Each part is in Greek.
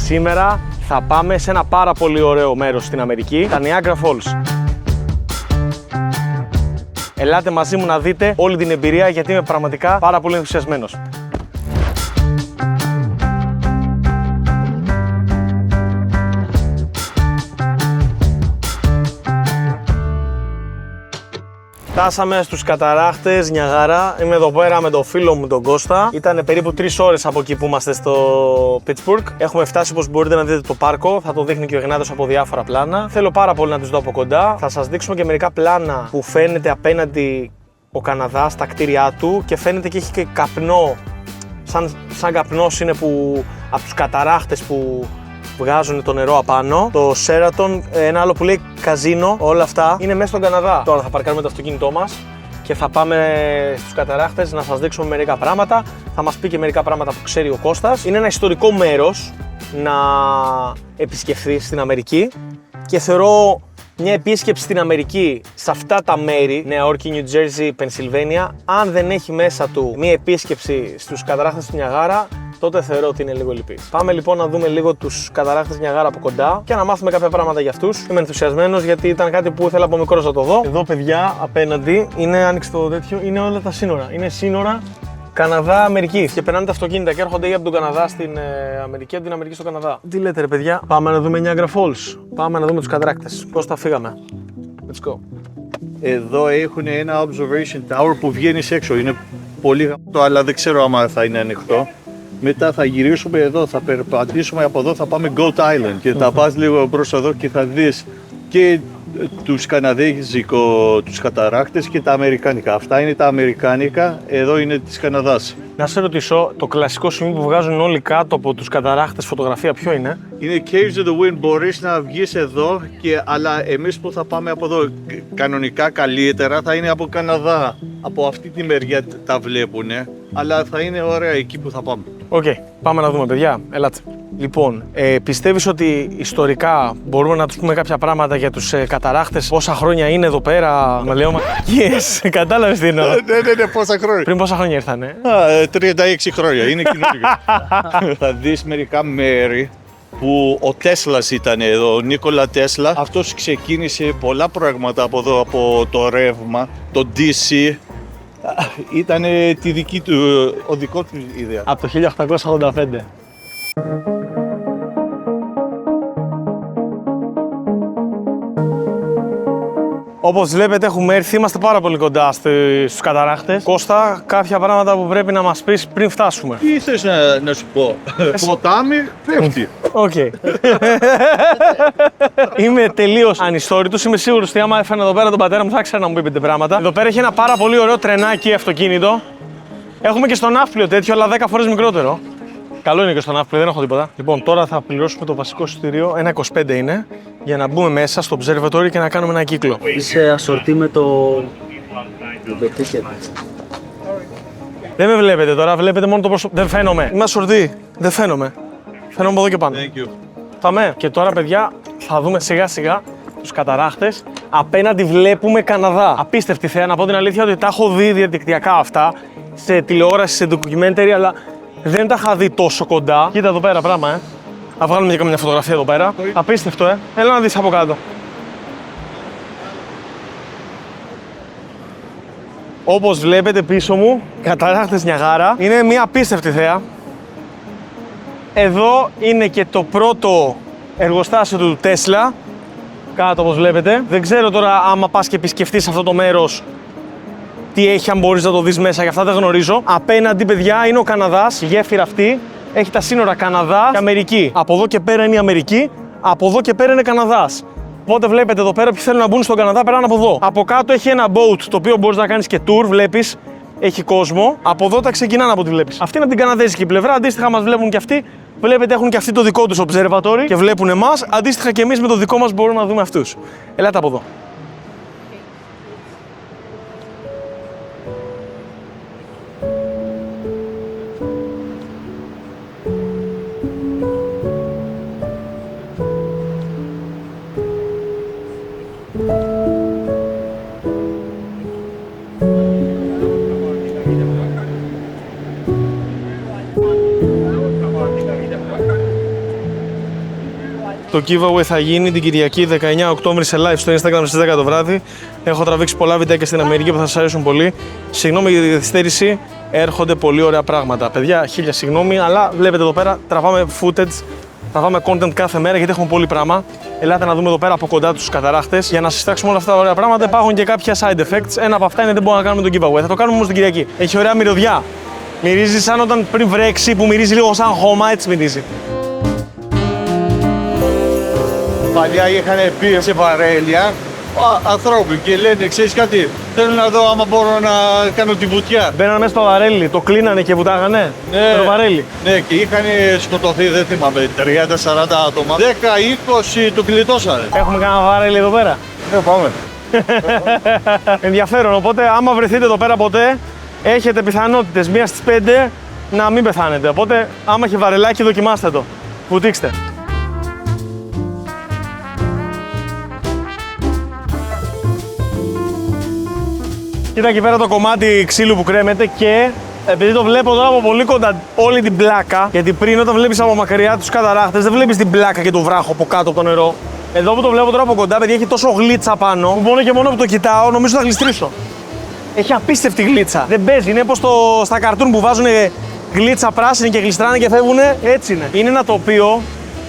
Σήμερα θα πάμε σε ένα πάρα πολύ ωραίο μέρος στην Αμερική, τα Niagara Falls. Ελάτε μαζί μου να δείτε όλη την εμπειρία γιατί είμαι πραγματικά πάρα πολύ ενθουσιασμένος. Φτάσαμε στους καταράχτες Νιαγάρα. Είμαι εδώ πέρα με τον φίλο μου τον Κώστα. Ήταν περίπου 3 ώρες από εκεί που είμαστε στο Pittsburgh. Έχουμε φτάσει, όπως μπορείτε να δείτε, το πάρκο. Θα το δείχνει και ο Γνάτος από διάφορα πλάνα. Θέλω πάρα πολύ να τους δω από κοντά. Θα σας δείξουμε και μερικά πλάνα που φαίνεται απέναντι ο Καναδάς στα κτίρια του και φαίνεται και έχει και καπνό. Σαν καπνός είναι που από τους καταράχτες που βγάζουν το νερό απάνω. Το Sheraton, ένα άλλο που λέει καζίνο, όλα αυτά είναι μέσα στον Καναδά. Τώρα θα παρκάρουμε το αυτοκίνητό μας και θα πάμε στους καταράχτες να σας δείξουμε μερικά πράγματα. Θα μας πει και μερικά πράγματα που ξέρει ο Κώστας. Είναι ένα ιστορικό μέρος να επισκεφθείς στην Αμερική και θεωρώ μια επίσκεψη στην Αμερική σε αυτά τα μέρη, Νέα Υόρκη, Νιου Τζέρζι, Πενσιλβένια, αν δεν έχει μέσα του μια επίσκεψη στους καταράχτες του Νιαγάρα, τότε θεωρώ ότι είναι λίγο λυπή. Πάμε λοιπόν να δούμε λίγο τους καταράχτες Νιαγάρα από κοντά και να μάθουμε κάποια πράγματα για αυτούς. Είμαι ενθουσιασμένος γιατί ήταν κάτι που ήθελα από μικρός να το δω. Εδώ, παιδιά, απέναντι είναι άνοιξε τέτοιο, είναι όλα τα σύνορα. Είναι σύνορα Καναδά-Αμερική. Και περνάνε τα αυτοκίνητα και έρχονται ή από τον Καναδά στην Αμερική, από την Αμερική στον Καναδά. Τι λέτε, ρε παιδιά, πάμε να δούμε Niagara Falls. Πάμε να δούμε τους καταράχτες. Πώς τα φύγαμε. Let's go. Εδώ έχουν ένα observation tower που βγαίνει έξω. Είναι πολύ γαμάτο, αλλά δεν ξέρω άμα θα είναι ανοιχτό. Μετά θα γυρίσουμε εδώ, θα περπατήσουμε από εδώ, θα πάμε Goat Island και θα πας λίγο προς εδώ και θα δεις και τους τους καταράχτες και τα αμερικάνικα. Αυτά είναι τα αμερικάνικα, εδώ είναι της Καναδάς. Να σε ρωτήσω, το κλασικό σημείο που βγάζουν όλοι κάτω από τους καταράχτες φωτογραφία ποιο είναι? Είναι Caves of the Wind, μπορείς να βγεις εδώ, αλλά εμείς που θα πάμε από εδώ κανονικά καλύτερα θα είναι από Καναδά. Από αυτή τη μεριά τα βλέπουνε, αλλά θα είναι ωραία εκεί που θα πάμε. Οκ, πάμε να δούμε, παιδιά, ελάτε. Λοιπόν, πιστεύεις ότι ιστορικά μπορούμε να τους πούμε κάποια πράγματα για τους καταράχτες, πόσα χρόνια είναι εδώ πέρα? Μα λέω yes, κατάλαβες τι εννοώ. Ναι, πόσα χρόνια. Πριν πόσα χρόνια ήρθανε? 36 χρόνια, είναι καινούργιο. Θα δεις μερικά μέρη που ο Τέσλας ήταν εδώ, ο Νίκολα Τέσλα. Αυτός ξεκίνησε πολλά πράγματα από εδώ, από το ρεύμα, το DC. Ήταν ο δικό του ιδέα. Από το 1885. Όπως βλέπετε έχουμε έρθει, είμαστε πάρα πολύ κοντά στους καταράχτες. Κώστα, κάποια πράγματα που πρέπει να μας πεις πριν φτάσουμε. Τι θες να σου πω, ποτάμι πέφτει. Οκ. Είμαι τελείως ανιστόρητος, είμαι σίγουρος ότι άμα έφερα εδώ πέρα τον πατέρα μου θα ήξερα να μου πει 5 πράγματα. Εδώ πέρα έχει ένα πάρα πολύ ωραίο τρενάκι αυτοκίνητο. Έχουμε και στον Ναύπλιο τέτοιο, αλλά 10 φορές μικρότερο. Καλό είναι και στον Ναύπλιο, δεν έχω τίποτα. Λοιπόν, τώρα θα πληρώσουμε το βασικό εισιτήριο, 1,25 είναι, για να μπούμε μέσα στο observatory και να κάνουμε ένα κύκλο. Είσαι ασορτή με το ticket. Δεν με βλέπετε τώρα, βλέπετε μόνο το πρόσωπο. Δεν φαίνομαι. Είμαι ασορτή. Δεν φαίνομαι. Φαίνομαι από εδώ και πάνω. Thank you. Πάμε. Και τώρα, παιδιά, θα δούμε σιγά σιγά τους καταράχτες. Απέναντι βλέπουμε Καναδά. Απίστευτη θέα, να πω την αλήθεια ότι τα έχω δει διαδικτυακά αυτά σε τηλεόραση, σε documentary, αλλά δεν τα είχα δει τόσο κοντά. Κοίτα εδώ πέρα πράγμα, Να βγάλουμε και καμιά φωτογραφία εδώ πέρα. Απίστευτο, Έλα να δεις από κάτω. Όπως βλέπετε πίσω μου, καταράχτες Νιαγάρα. Είναι μια απίστευτη θέα. Εδώ είναι και το πρώτο εργοστάσιο του Τέσλα. Κάτω όπως βλέπετε. Δεν ξέρω τώρα άμα πας και επισκεφτείς αυτό το μέρος τι έχει, αν μπορείς να το δεις μέσα, για αυτά δεν γνωρίζω. Απέναντι, παιδιά, είναι ο Καναδάς, η γέφυρα αυτή. Έχει τα σύνορα Καναδά και Αμερική. Από εδώ και πέρα είναι η Αμερική, από εδώ και πέρα είναι Καναδάς. Οπότε βλέπετε εδώ πέρα, ποιοι θέλουν να μπουν στον Καναδά περνάνε από εδώ. Από κάτω έχει ένα boat το οποίο μπορείς να κάνεις και tour, βλέπεις. Έχει κόσμο. Από εδώ τα ξεκινάνε από ό,τι βλέπεις. Αυτή είναι από την καναδέζικη πλευρά. Αντίστοιχα, μας βλέπουν και αυτοί. Βλέπετε, έχουν και αυτοί το δικό τους observatory και βλέπουν εμάς. Αντίστοιχα και εμείς με το δικό μας μπορούμε να δούμε αυτούς. Ελάτε από εδώ. Το giveaway θα γίνει την Κυριακή 19 Οκτώβρη σε live στο Instagram στις 10 το βράδυ. Έχω τραβήξει πολλά βιντεάκια στην Αμερική που θα σας αρέσουν πολύ. Συγγνώμη για τη καθυστέρηση, έρχονται πολύ ωραία πράγματα. Παιδιά, χίλια συγγνώμη, αλλά βλέπετε εδώ πέρα τραβάμε footage, τραβάμε content κάθε μέρα γιατί έχουμε πολύ πράγμα. Ελάτε να δούμε εδώ πέρα από κοντά τους καταράχτες. Για να σας φτιάξουμε όλα αυτά τα ωραία πράγματα υπάρχουν και κάποια side effects. Ένα από αυτά είναι δεν μπορούμε να κάνουμε το giveaway. Θα το κάνουμε όμως την Κυριακή. Έχει ωραία μυρωδιά. Μυρίζει σαν όταν πριν βρέξει που μυρίζει λίγο σαν χώμα, έτσι μυρίζει. Παλιά είχαν πει σε βαρέλια ανθρώποι και λένε: ξέρεις κάτι, θέλω να δω άμα μπορώ να κάνω τη βουτιά. Μπαίνανε μέσα στο βαρέλι, το κλείνανε και βουτάγανε. Ναι. Το βαρέλι. Ναι, και είχαν σκοτωθεί, δεν θυμάμαι, 30-40 άτομα. 10-20 το κλειτώσανε. Έχουμε κανένα βαρέλι εδώ πέρα. Πάμε. Ενδιαφέρον, οπότε άμα βρεθείτε εδώ πέρα ποτέ, έχετε πιθανότητες 1 στις 5 να μην πεθάνετε. Οπότε άμα έχει βαρελάκι δοκιμάστε το. Βουτήξτε. Κοίτα εκεί πέρα το κομμάτι ξύλου που κρέμεται και επειδή το βλέπω τώρα από πολύ κοντά όλη την πλάκα, γιατί πριν όταν βλέπεις από μακριά τους καταράχτες δεν βλέπεις την πλάκα και το βράχο από κάτω από το νερό. Εδώ που το βλέπω τώρα από κοντά, παιδιά, έχει τόσο γλίτσα πάνω που μόνο και μόνο που το κοιτάω νομίζω θα γλιστρήσω. Έχει απίστευτη γλίτσα. Δεν παίζει, είναι όπως στα καρτούν που βάζουν γλίτσα πράσινη και γλιστράνε και φεύγουν. Έτσι είναι. Είναι ένα τοπίο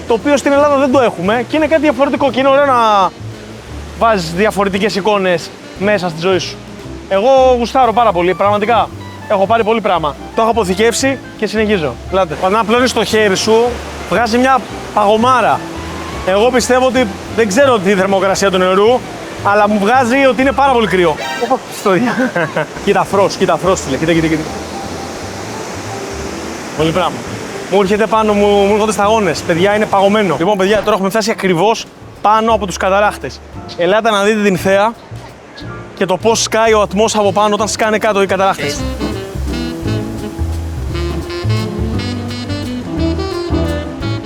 το οποίο στην Ελλάδα δεν το έχουμε και είναι κάτι διαφορετικό και είναι ωραίο να βάζεις διαφορετικές εικόνες μέσα στη ζωή σου. Εγώ γουστάρω πάρα πολύ, πραγματικά. Έχω πάρει πολύ πράγμα. Το έχω αποθηκεύσει και συνεχίζω. Λάτε. Όταν απλώνεις το χέρι σου, βγάζει μια παγωμάρα. Εγώ πιστεύω ότι δεν ξέρω τη θερμοκρασία του νερού, αλλά μου βγάζει ότι είναι πάρα πολύ κρύο. Κοίτα φρός, φίλε. Κοίτα. Πολύ πράγμα. Μου έρχεται πάνω, μου έρχονται σταγόνες. Παιδιά, είναι παγωμένο. Λοιπόν, παιδιά, τώρα έχουμε φτάσει ακριβώς πάνω από τους καταράχτες. Ελάτε να δείτε την θέα και το πώς σκάει ο ατμός από πάνω όταν σκάνε κάτω οι καταράχτες.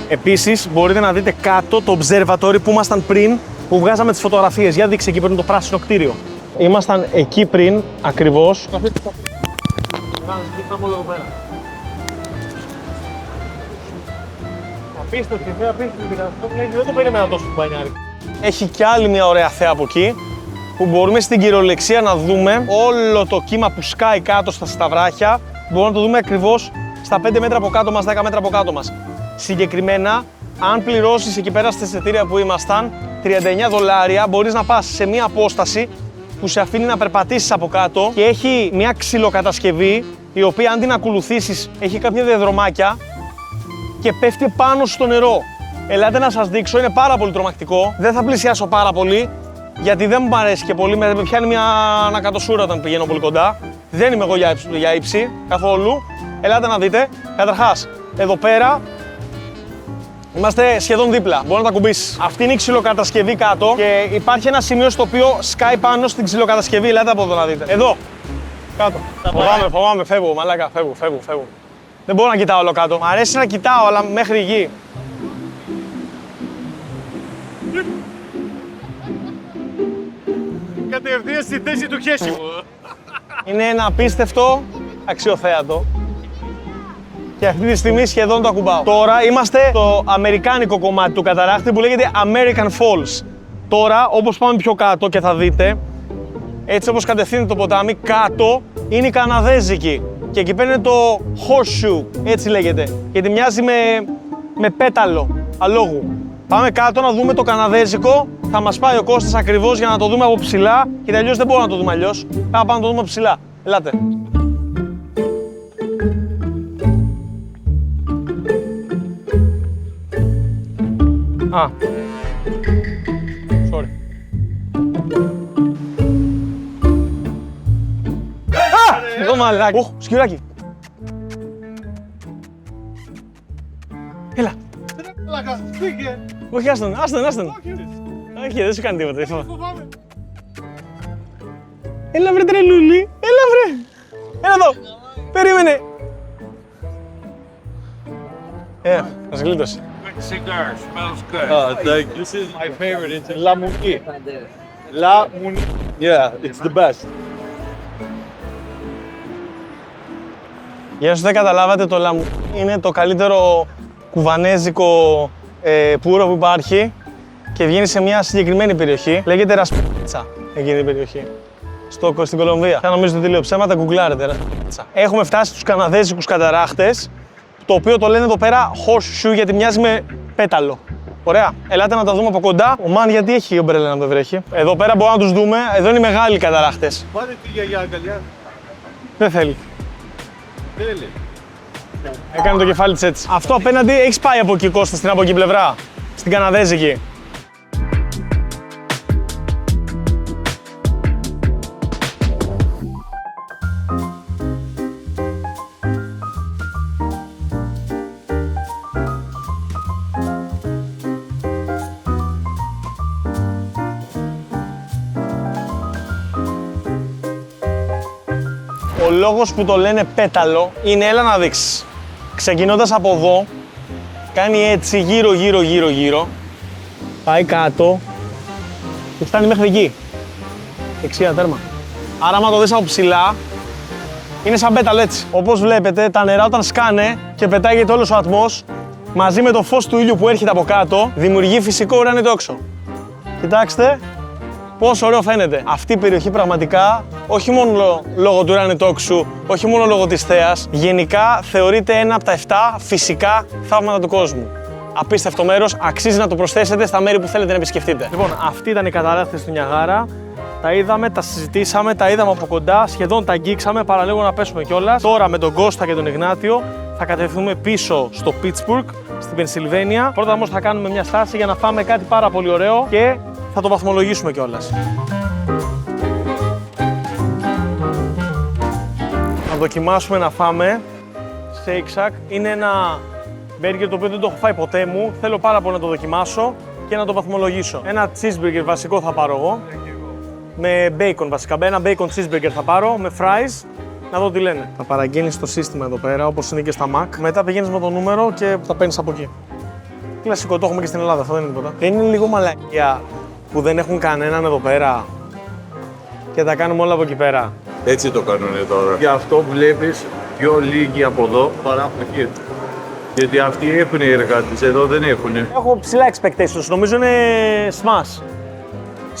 Επίσης, μπορείτε να δείτε κάτω το observatory που ήμασταν πριν, που βγάζαμε τις φωτογραφίες. Για δείξε εκεί πριν το πράσινο κτίριο. Ήμασταν εκεί πριν, ακριβώς. Απίστευτη θέα, δεν το περίμενα τόσο μπανιάρι. Έχει κι άλλη μια ωραία θέα από εκεί, που μπορούμε στην κυριολεξία να δούμε όλο το κύμα που σκάει κάτω στα σταυράχια. Μπορούμε να το δούμε ακριβώς στα 5 μέτρα από κάτω μας, 10 μέτρα από κάτω μας. Συγκεκριμένα, αν πληρώσεις εκεί πέρα στα εισιτήρια που ήμασταν, $39, μπορείς να πας σε μια απόσταση που σε αφήνει να περπατήσεις από κάτω και έχει μια ξυλοκατασκευή, η οποία αν την ακολουθήσεις έχει κάποια διαδρομάκια και πέφτει πάνω στο νερό. Ελάτε να σας δείξω, είναι πάρα πολύ τρομακτικό. Δεν θα πλησιάσω πάρα πολύ, γιατί δεν μου αρέσει και πολύ, με πιάνει μια ανακατοσούρα όταν πηγαίνω πολύ κοντά. Δεν είμαι εγώ για ύψη καθόλου. Ελάτε να δείτε. Καταρχάς, εδώ πέρα είμαστε σχεδόν δίπλα. Μπορεί να τα κουμπίσεις. Αυτή είναι η ξυλοκατασκευή κάτω και υπάρχει ένα σημείο στο οποίο σκάει πάνω στην ξυλοκατασκευή. Ελάτε από εδώ να δείτε. Εδώ. Κάτω. Φοβάμαι, φεύγω, μαλάκα. Φεύγω. Δεν μπορώ να κοιτάω όλο κάτω. Μ' αρέσει να κοιτάω, αλλά μέχρι γη. Κατευθείαν στη θέση του χέσιμου. Είναι ένα απίστευτο αξιοθέατο και αυτή τη στιγμή σχεδόν το ακουμπάω. Τώρα είμαστε στο αμερικάνικο κομμάτι του καταράχτη που λέγεται American Falls. Τώρα, όπως πάμε πιο κάτω και θα δείτε, έτσι όπως κατευθύνεται το ποτάμι, κάτω είναι η Καναδέζικη και εκεί πέρα είναι το Horseshoe, έτσι λέγεται, γιατί μοιάζει με πέταλο αλόγου. Πάμε κάτω να δούμε το Καναδέζικο, θα μας πάει ο Κώστας ακριβώς για να το δούμε από ψηλά και αλλιώς δεν μπορούμε να το δούμε αλλιώς. Πάμε να το δούμε από ψηλά. Ελάτε. Α. Sorry. Α! Εδώ μαλάκι. Οχ, σκυράκι. Έλα. Όχι, άστον. Όχι, δεν σου κάνει τίποτα. Έλα βρε τρελούλη, έλα βρε. Έλα εδώ, περίμενε. Μας γλίτωσε. Cigar smells good. Thank you. This is my favorite. It's La Mounier. La Mounier. Yeah, it's the best. Για όσους δεν καταλάβατε, το λαμ είναι το καλύτερο κουβανέζικο πουρο που υπάρχει και βγαίνει σε μια συγκεκριμένη περιοχή. Λέγεται Ρασπίτσα εκείνη η περιοχή. Στην Κολομβία. Θα νομίζετε ότι λέω ψέματα, γκουγκλάρετε. Ρασπίτσα. Έχουμε φτάσει στους καναδέζικους καταράχτες, το οποίο το λένε εδώ πέρα horseshoe γιατί μοιάζει με πέταλο. Ωραία, ελάτε να τα δούμε από κοντά. Ο Μαν γιατί έχει ομπρέλα να το βρέχει. Εδώ πέρα μπορούμε να τους δούμε. Εδώ είναι οι μεγάλοι καταράχτες. Πάρε τη γιαγιά αγκαλιά. Δεν θέλει. Θέλει. Έκανε το κεφάλι της έτσι. Αυτό απέναντι έχεις πάει από εκεί, Κώστα, στην από εκεί πλευρά. Στην Καναδέζικη. Ο λόγος που το λένε πέταλο είναι, έλα να δείξεις. Ξεκινώντας από εδώ, κάνει έτσι γύρω, πάει κάτω και φτάνει μέχρι εκεί. Δεξιά τέρμα. Άρα άμα το δεις από ψηλά, είναι σαν πέταλο έτσι. Όπως βλέπετε, τα νερά όταν σκάνε και πετάγεται όλος ο ατμός, μαζί με το φως του ήλιου που έρχεται από κάτω, δημιουργεί φυσικό ουρανιτόξο. Κοιτάξτε πόσο ωραίο φαίνεται. Αυτή η περιοχή πραγματικά, όχι μόνο λόγω του ουρανιτόξου, όχι μόνο λόγω της θέας, γενικά θεωρείται ένα από τα 7 φυσικά θαύματα του κόσμου. Απίστευτο μέρος, αξίζει να το προσθέσετε στα μέρη που θέλετε να επισκεφτείτε. Λοιπόν, αυτοί ήταν οι καταράχτες του Νιαγάρα. Τα είδαμε, τα συζητήσαμε, τα είδαμε από κοντά, σχεδόν τα αγγίξαμε, παραλίγο να πέσουμε κιόλας. Τώρα με τον Κώστα και τον Ιγνάτιο θα κατευθυνθούμε πίσω στο Pittsburgh, στην Πενσιλβένια. Πρώτα όμως θα κάνουμε μια στάση για να φάμε κάτι πάρα πολύ ωραίο και θα το βαθμολογήσουμε κιόλας. Θα δοκιμάσουμε να φάμε Shake Shack. Είναι ένα μπέργκερ το οποίο δεν το έχω φάει ποτέ μου. Θέλω πάρα πολύ να το δοκιμάσω και να το βαθμολογήσω. Ένα cheeseburger βασικό θα πάρω εγώ. Με bacon βασικά. Ένα bacon cheeseburger θα πάρω με fries. Να δω τι λένε. Θα παραγγείλεις το σύστημα εδώ πέρα όπως είναι και στα Mac. Μετά πηγαίνεις με το νούμερο και θα παίρνεις από εκεί. Κλασικό, το έχουμε και στην Ελλάδα, αυτό δεν είναι τίποτα. Δεν είναι λίγο μαλακία που δεν έχουν κανέναν εδώ πέρα και τα κάνουμε όλα από εκεί πέρα. Έτσι το κάνουν τώρα. Γι' αυτό βλέπεις πιο λίγοι από εδώ παρά από εκεί. Γιατί αυτοί έχουν οι εργάτες, εδώ δεν έχουν. Έχω ψηλά expectations, νομίζω είναι smash.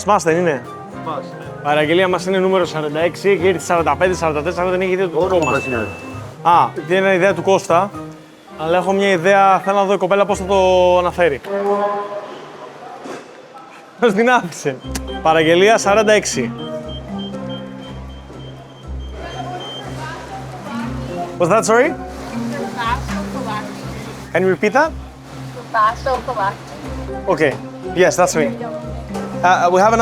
Smash δεν είναι. Μας. Παραγγελία μας είναι νούμερο 46, έχει έρθει 45-44, δεν έχει ιδέα του δικό μας. Α, δεν είναι ιδέα του Κώστα, αλλά έχω μια ιδέα, θέλω να δω η κοπέλα πώς θα το αναφέρει. Μας την άφησε. Παραγγελία 46. What's that, sorry? Can you repeat that? Okay. Yes, that's me. We have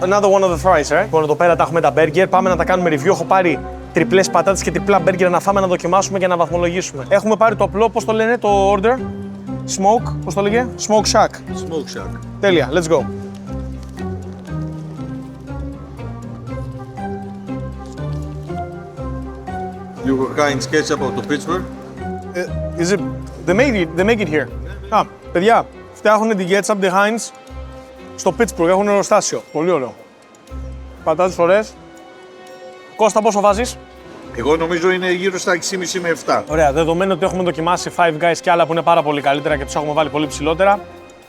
another one of the fries, right? Λοιπόν, εδώ πέρα τα έχουμε τα burger. Πάμε να τα κάνουμε review. Έχω πάρει τριπλές πατάτες και τριπλά burger να φάμε, να δοκιμάσουμε και να βαθμολογήσουμε. Έχουμε πάρει το απλό, πώς το λένε, το order. Smoke, πώς το λέγε? Smoke Shack. Smoke Shack. Τέλεια, let's go. Λίγο Heinz ketchup από το Pittsburgh. Is it... They make it here. Α, παιδιά, φτιάχνουν την ketchup, the Heinz, στο Pittsburgh, έχουν εργοστάσιο. Πολύ ωραίο. Πατάτες ωραίες. Κώστα, πόσο βάζεις? Εγώ νομίζω είναι γύρω στα 6,5 με 7. Ωραία, δεδομένου ότι έχουμε δοκιμάσει Five Guys και άλλα που είναι πάρα πολύ καλύτερα και τους έχουμε βάλει πολύ ψηλότερα,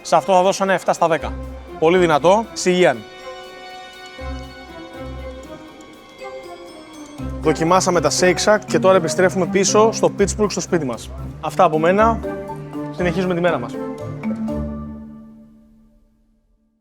σε αυτό θα δώσω ένα 7 στα 10. Πολύ δυνατό, Σιγιάν. Δοκιμάσαμε τα Shake Shack και τώρα επιστρέφουμε πίσω στο Pittsburgh στο σπίτι μας. Αυτά από μένα, συνεχίζουμε τη μέρα μας.